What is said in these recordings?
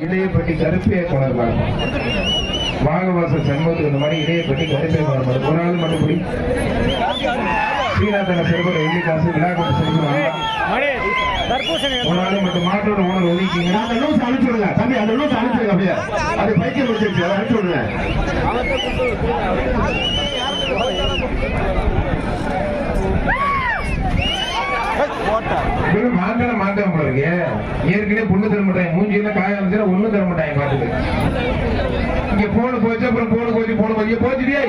இளையப்பட்டி கருப்பையை கொண்டாடுறாங்க. வாகவாச சண்முகத்துக்கு இந்த மாதிரி இளையப்பட்டி கருப்பையை கொண்டாடுறாங்க. ஒரு நாள் மட்டும்படி ஸ்ரீநாதன சிறுவர் வெள்ளி காசு விழாக்கோட்டை செலுத்துவாங்க. ஒரு நாள் மட்டும் மாட்டோட உணவு ஒதுக்கிங்க. அந்த லூஸ் அனுப்பிச்சுடுங்க தம்பி, அந்த லூஸ் அனுப்பிச்சுடுங்க. அப்படியே அது பைக்கில் வச்சிருச்சு, அதை அனுப்பிச்சுடுங்க. மாட்டேன் உங்களுக்கு ஏற்கனவே பொண்ணு தர மாட்டாங்க. மூஞ்சியெல்லாம் காய வந்துச்சுன்னா ஒண்ணும் தர மாட்டாங்க. பாட்டுக்கு இங்க போன போச்சு, அப்புறம் போன போச்சு போச்சுடியா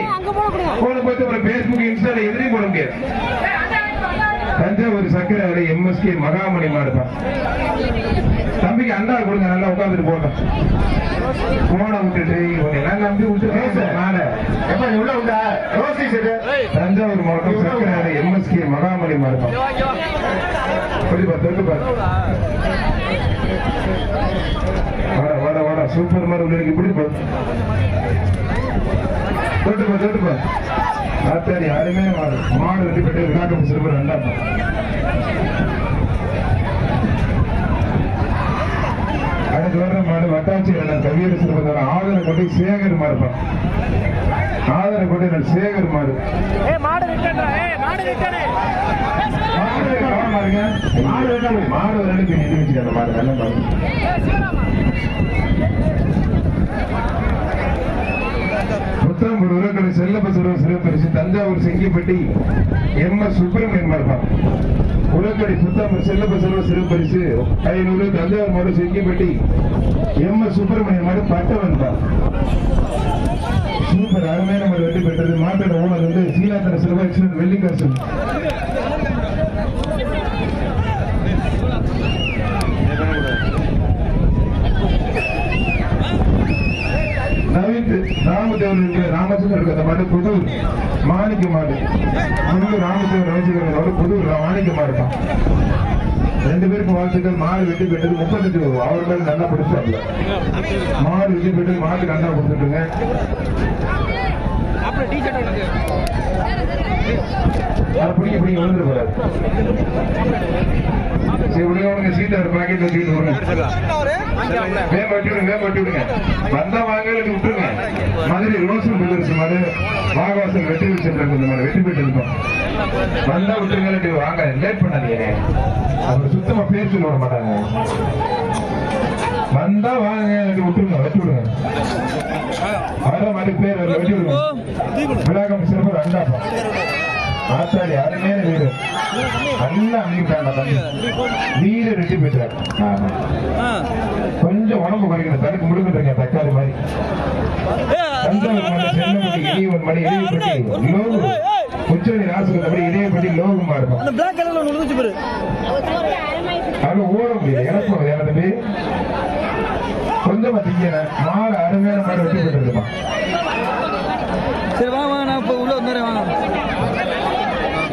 போன போச்சு, அப்புறம் பேஸ்புக் இன்ஸ்டால எதிரையும் போட முடியாது. தஞ்சாவூர் சக்கரை அலை எம்எஸ்கே மகாமணி மாடுப்பா. தம்பிக்கு அண்டா கொடுங்க, நல்லா உட்காந்துட்டு போட்டோம். போன விட்டுட்டு எல்லாம் நம்பி விட்டு தஞ்சாவூர் மாவட்டம் சக்கரை அலை எம்எஸ்கே மகாமணி மாடுப்பா. வாடா வாடா சூப்பர் மாடு உங்களுக்கு இப்படி தொட்டுப்பா ஆத்தாடி யாருமே மாடு வெட்டி பெற்று காட்டும் சிறுவர் ரெண்டாம். அடுத்து வர்ற மாடு வட்டாட்சி கவியர் சிறுவர் ஆதரவு கொண்டு சேகர் மாடுப்பான். ஆதரவு கொண்டு சேகர் மாடு மாடு ரெண்டு நிறுவிச்சு அந்த மாடு நல்ல மாடு. புத்தம்பூர் உரக்கடை செல்லப்ப சிறப்பரிசு தஞ்சாவூர் செங்கிப்பட்டி எம்எஸ் சுப்பிரமணியன் மாடுப்பான். உரக்கடை புத்தம்பூர் செல்லப்ப சிறப்பரிசு 500. தஞ்சாவூர் மாடு செங்கிப்பட்டி எம்எஸ் சுப்பிரமணியன் மாடு பட்டவன்பா. சூப்பர் அருமையான மாடு வெற்றி பெற்றது. மாட்டோட ஓனர் வந்து சீனாத்தன சிறுவர் வெள்ளிக்காசு. ராமதேவர் ராமச்சந்திரன் அந்த மாடு புது மாணிக்க மாடு. ராமதேவர் ரவிச்சந்திரனோட புது மாணிக்க மாடு தான். ரெண்டு பேருக்கும் வாழ்த்துக்கள். மாடு வெட்டி பெற்றது 35 ரூபா. அவர் மேல நல்லா பிடிச்சாப்ல. மாடு வெட்டி பெற்றது மாட்டுக்கு அண்ணா கொடுத்துட்டுங்க. பிடிக்க விழுந்துட்டு போறாரு. சரி விடுங்க, சீட்டாரு பாக்கெட்ல வச்சுக்கிட்டு விடுங்க. வந்தா வாங்க விட்டுருங்க. மதுரை ரோசன் பிரதர்ஸ் மாடு வாகவாசல் வெற்றி சென்ற மாடு வெற்றி பெற்று இருக்கோம். வந்தா விட்டுருங்க, வாங்க லேட் பண்ணாதீங்க. அவர் சுத்தமா பேர் சொல்ல விட மாட்டாங்க. வந்தா வாங்க விட்டுருங்க, வச்சு விடுங்க. வர மாதிரி பேர் வெட்டி விடுங்க. விழாக்கம் சிறப்பு ரெண்டாப்பா. ஆத்தாடி அருமையான வீடு நல்லா அனுப்பிட்டாங்க. வீடு ரெட்டி போயிட்டாரு. கொஞ்சம் உடம்பு குறைக்கணும், தடுக்கு முடுக்கிட்டு தக்காளி மாதிரி. தஞ்சாவூர் மணி இடையப்பட்டி லோகு உச்சவெளி ராசுக்கு அப்படி இடையப்பட்டி லோகமா இருக்கும். அது ஓட முடியாது. எனக்கு கொஞ்சமா திங்க மாடு அருமையான மாடு வெட்டி போயிட்டு இருப்பான்.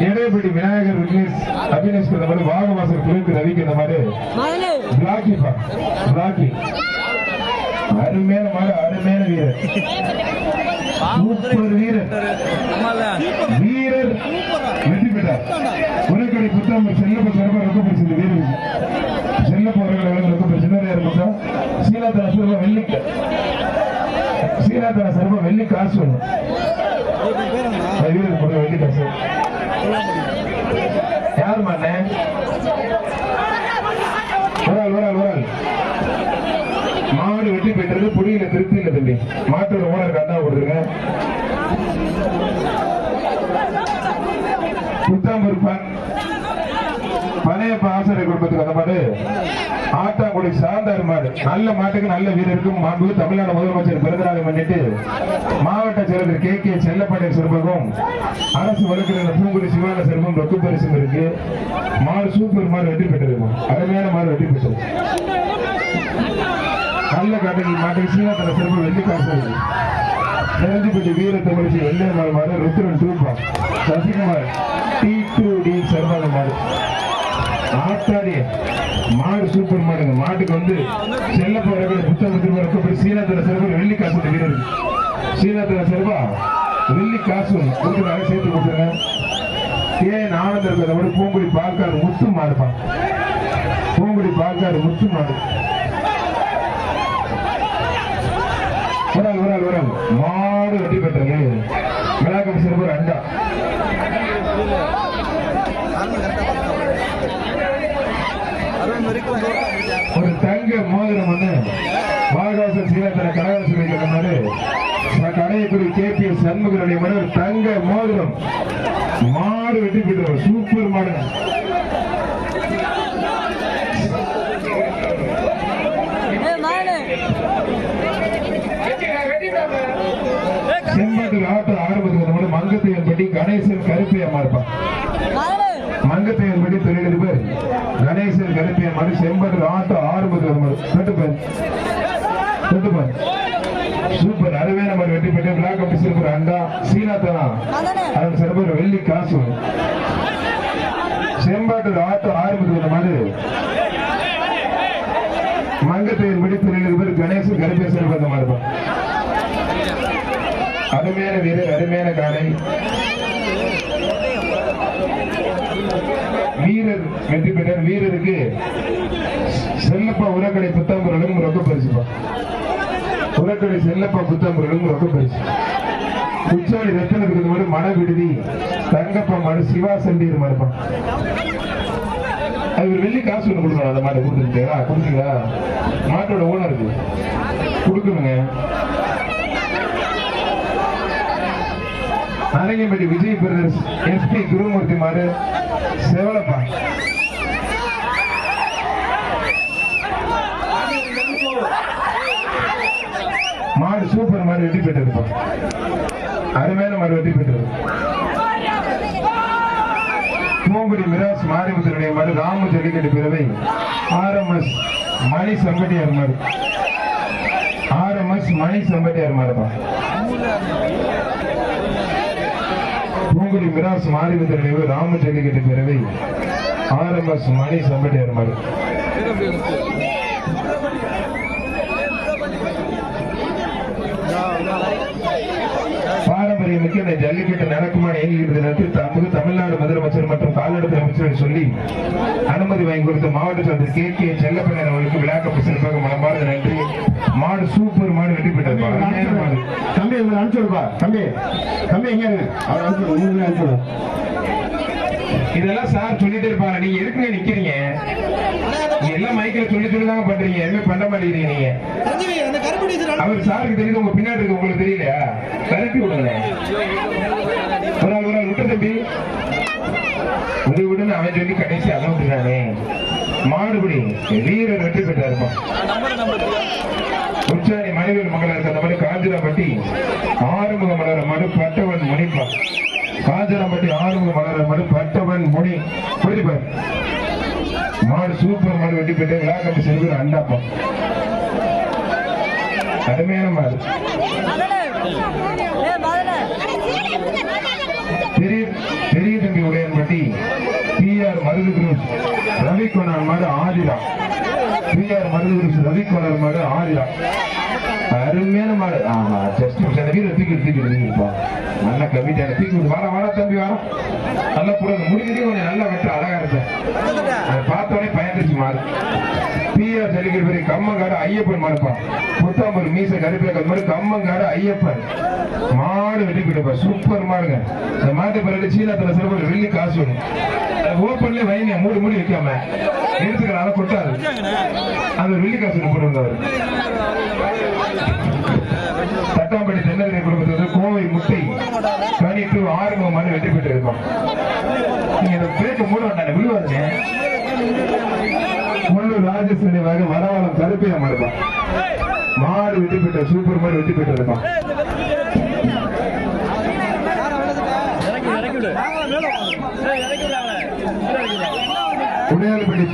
இடையப்பட்டி விநாயகர் விக்னேஷ் அபினேஷ் மாதிரி வாகவாசல் குழுக்கு ரவிக்கு இந்த மாதிரி பிளாக்கி அருமையான மாடு, அருமையான வீரர், சூப்பர் வீரர் வெற்றி பெற்றார். உரைக்கடை புத்தகம் செல்லப்ப சிறப்பாக ரொக்க பரிசு வீரர் செல்லப்ப ரொக்க பரிசு சின்ன சீனாத்தன சிறப்பா வெள்ளிக்க சீனாத்தன சிறப்பா வெள்ளி காசு ஒண்ணு வீரர் போடுற வெள்ளி காசு. யார் மாண்ணே? ஒரு மாடு வெட்டி பெற்றது. புடியில திருப்தி இல்ல தம்பி. மாட்டோட ஓனர் கண்ணா கொடுத்துருங்க. புத்தாம்பூர் பழைய ஆசிரியர் குடும்பத்துக்கு அந்த மாடு ஆட்டாங்குடி சார்ந்தார் மாடு. நல்ல மாட்டுக்கு நல்ல வீரருக்கும் மாண்பு தமிழ்நாடு முதலமைச்சர் பிறந்தநாளை முன்னிட்டு மாவட்ட செயலர் கே செல்லப்பாண்டிய சிறுபகம் அரசு வழக்கறிஞர் பூங்குடி சிவான சிறுபம் ரொக்கு பரிசும் இருக்கு. மாடு சூப்பர் மாடு வெற்றி பெற்றது. அருமையான மாடு வெற்றி பெற்றது. நல்ல காட்டுக்கு மாட்டுக்கு சீனாத்தன சிறப்பு வெள்ளி காசு இருக்கு. நெருஞ்சிப்பட்டி வீர தமிழ்ச்சி வெள்ளையம்மாள் மாடு ருத்ரன் டூப்பா சசிகுமார் T2D சர்வாத மாடு. ஆத்தாடி மாடு சூப்பர் மாடுங்க. மாட்டுக்கு வந்து செல்லப்ப புத்தகத்தில் சீனாத்தன சிறப்பு வெள்ளி காசு வீரர் சீனாத்தன சிறப்பா வெள்ளி காசு கொடுக்குறாங்க. சேர்த்து கொடுத்துருங்க. ஆனந்தம் இருக்கிற பூங்குடி பால்காடு முத்து மாடுப்பான். பூங்குடி பால்காடு முத்து மாடு மாடு வெற்றி பெற்றது. விழாக்கம் சிறப்பு அண்டா. ஒரு தங்க மோதிரம் வந்து வாகாசம் சீனத்தன கனகரசு சொன்னாரு. கடையக்குடி KPS சண்முகனுடைய மன ஒரு தங்க மோதிரம். மாடு வெற்றி பெற்ற சூப்பர் மாடு. செம்பட்டில் ஆட்டம் ஆரம்பத்துக்கு மங்கத்தையன்பட்டி கணேசன் கருப்பையம்மா இருப்பான். மங்கத்தையன்பட்டி தொழிலதிபர் கணேசன் கருப்பையம்மா செம்பட்டில் ஆட்டம் ஆரம்பத்துக்கு சூப்பர் அருமையான மாதிரி வெற்றி பெற்று விழா கமிட்டி சிறப்பு அண்டா சீனாத்தனா அதன் சிறப்பு வெள்ளி காசு. செம்பாட்டு ஆட்டம் ஆரம்பத்துக்கு மாதிரி மங்கத்தையன்படி தொழிலதிபர் கணேசன் கருப்பைய சிறப்பு அந்த மாதிரி இருப்பான். அருமையான வீரர் அருமையான காலை வீரர் வெற்றி பெற்றார். வீரருக்கு செல்லப்பா உரக்கடை புத்தாம்பூர்களும் ரொக்க பரிசுப்பா. உரக்கடை செல்லப்பா புத்தாம்பூர்களும் ரொக்க பரிசு. உச்சாடி ரத்தனத்துக்கு மட்டும் மன விடுதி தங்கப்பா மாடு சிவா சண்டீர் மாடுப்பான். அது ஒரு வெள்ளி காசு ஒண்ணு கொடுக்கணும். அந்த மாட்டை கொடுத்துருக்கீங்களா? கொடுத்தீங்களா? மாட்டோட ஓனருக்கு கொடுக்கணுங்க. அரங்கம்பட்டி விஜய் பிரதர்ஸ் SP குருமூர்த்தி மாடு செவலப்பா. மாடு சூப்பர் மாடு வெற்றி பெற்றிருப்பா. அருமையான மாடு வெற்றி பெற்றது. பூங்குடி மிராஸ் மாரிமுத்தனுடைய மாடு ராமு ஜல்லிக்கட்டு பிறவை RMS மணி சம்பட்டியார் மாடு. RMS மணி சம்பட்டியார் மாடுப்பா. பூங்குடி மிராஸ் மாரிமுத்தனுடைய ராமு ஜல்லிக்கட்டு பிறவை RMS மணி சம்பட்டியார் மாடு. பாரம்பரியமிக்க இந்த ஜல்லிக்கட்டு நடக்குமாறு இயங்குகிறது நேரத்தில் தமிழ்நாடு முதலமைச்சர் மற்றும் கால்நடை அமைச்சர்கள் சொல்லி அனுமதி வாங்கி கொடுத்த மாவட்ட செயலர் KK செல்லப்பண்ணன் அவர்களுக்கு விழாக்க சிறப்பாக மனமார்ந்த நன்றி. மாடு சூப்பர் மாடு வெற்றி பெற்றார். தம்பி அனுப்பிச்சுடுப்பா. தம்பி தம்பி எங்க அனுப்பிச்சு. இதெல்லாம் சார் சொல்லிட்டே இருப்பாங்க. நீங்க எதுக்குங்க நிக்கிறீங்க? எல்லாம் மைக்கில சொல்லிதாங்க பண்றீங்க. எதுவுமே பண்ண மாட்டேங்கிறீங்க நீங்க. அவர் சாருக்கு தெரியுது, உங்க பின்னாடி இருக்கு உங்களுக்கு தெரியலையா? கருப்பி விடுங்க. ஒரு ஆள் விட்டு தம்பி உதவி விடுன்னு அவன் சொல்லி கடைசி அதான் விட்டுறானே. மாடுபடி வீரர் வெற்றி பெற்றாருப்பா. உச்சாணி மணிவேல் மங்களாருக்கு அந்த மாதிரி காஞ்சிராம்பட்டி ஆறுமுக மலர மாடு பட்டவன் முனிப்பா. காஞ்சிராம்பட்டி ஆறுமுக மலர மாடு பட்டவன் முனி புரிப்பார். மாடு சூப்பர் மாடு வெட்டி பெற்ற விழாக்கம்பி செல்வர் அண்டாப்பா. அருமையான மாடு. பெரிய தம்பி உடையன்பட்டி PR மருது குரூஸ் ரவிக்கோணான் மாடு ஆதிரா. PR மருது குரூஸ் ரவிக்கோணான் மாடு ஆதிரா. அருமையான மாடு. ஆமா ஜஸ்ட் வீரர் தூக்கிப்பா. நல்ல கவிதையான தூக்கி வார தம்பி வார நல்லா புற முடிஞ்சுட்டு கொஞ்சம் நல்லா வெட்ட அழகா இருப்பேன். அதை பார்த்தோடனே பயந்துச்சு மாடு. PR ஜல்லிக்கட்டு கம்மங்காடு ஐயப்பன் மாடுப்பா. புத்தாம்பூர் மீச கருப்பில மாடு கம்மங்காடு ஐயப்பன் மாடு வெட்டி போயிட்டப்பா. சூப்பர் மாடுங்க. இந்த மாட்டு பிறகு சீனாத்துல சிறப்பு வெள்ளி காசு வரும். ஓப்பன்ல வைங்க மூடி வைக்காம எடுத்துக்கலாம் கொட்டாது. அந்த வெள்ளி காசு போட்டு அவர் தட்டாம்பட்டி தென்னதிரை குடும்பத்துக்கு கோவை முட்டை கனி 2 ஆறுமுக மாடு வெற்றி பெற்று இருக்கோம். நீங்க பேச்சு மூட வேண்டாங்க விழுவாருங்க. முள்ளூர் ராஜேஷ் நினைவாக வரவாளம் கருப்பையா மாடுப்பா. மாடு வெற்றி பெற்ற சூப்பர் மாடு வெற்றி பெற்று இருக்கோம். உடையாளப்பட்டி